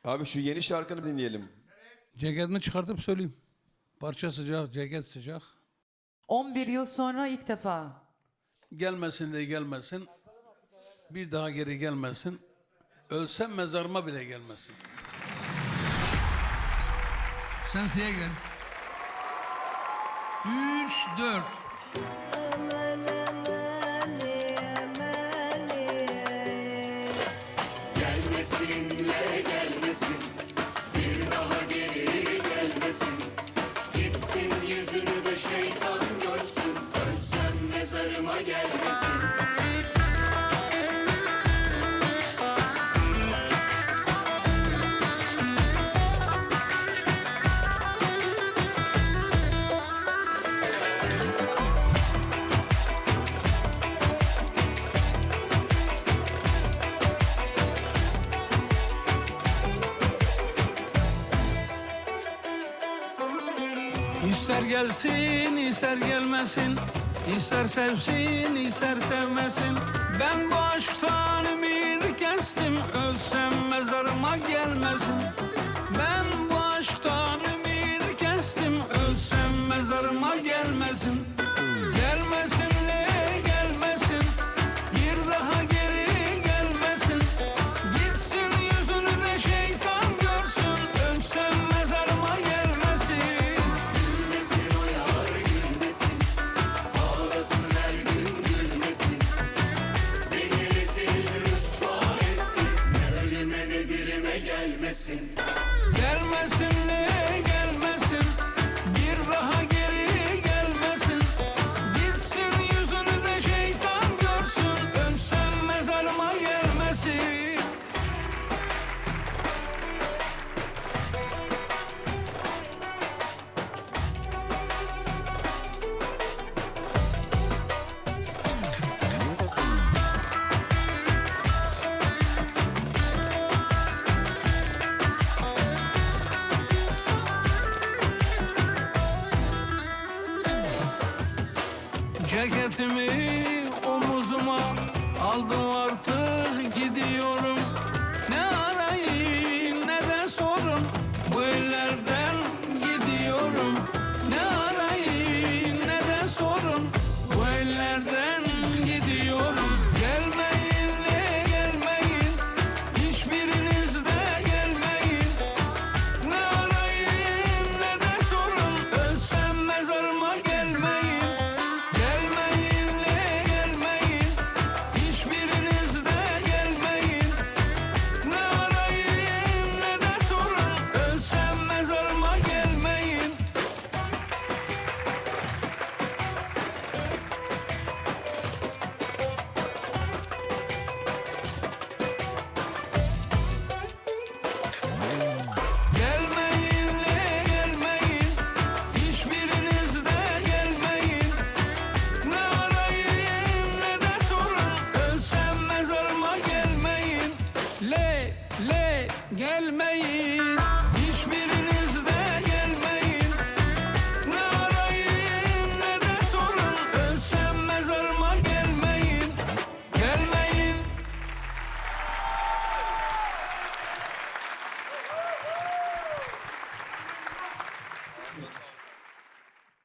Abi şu yeni şarkını dinleyelim. Ceketimi çıkartıp söyleyeyim. Parça sıcak, ceket sıcak. 11 yıl sonra ilk defa. Gelmesin de gelmesin. Bir daha geri gelmesin. Ölsem mezarıma bile gelmesin. Sen siye gel. 3, 4. Gelmesinle gelmesin, bir daha geri gelmesin. Gitsin yüzünü de şeytan görsün, ölsem mezarıma gelmesin. İster gelsin, ister gelmesin. İster sevsin, ister sevmesin. Ben bu aşktan ümidi kestim. Ölsem mezarıma gelmesin. Ben bu aşktan ümidi kestim. Ölsem mezarıma gelmesin. Gelmesin de gelmesin. Bir daha geri gelmesin. Gitsin yüzünü de şeytan görsün. Ölsem mezarıma gelmesin. Gülmesin o yar gülmesin, ağlasın her gün gülmesin. Beni rezil rüsva etti, ne ölüme ne dirime gelmesin. Gelmesin de gelmesin. Bir daha geri gelmesin. Gitsin yüzünü de şeytan görsün. Ölsem mezarıma gelmesin. Ceketimi omuzuma aldım artık gidiyorum. Ne arayın ne de sorun, bu ellerden gidiyorum. Ne arayın ne de sorun, bu ellerden gidiyorum. Gelmeyin de gelmeyin, hiçbiriniz de gelmeyin. Ne arayın ne de sorun, ölsem mezarıma gelmeyin. Gelmeyin de gelmeyin, hiçbiriniz de gelmeyin. Ne arayın ne de sorun, ölsem mezarıma gelmeyin. Gelmeyin de gelmeyin, hiçbiriniz de gelmeyin. Ne arayın ne de sorun, ölsem mezarıma gelmeyin. Le gelmeyin.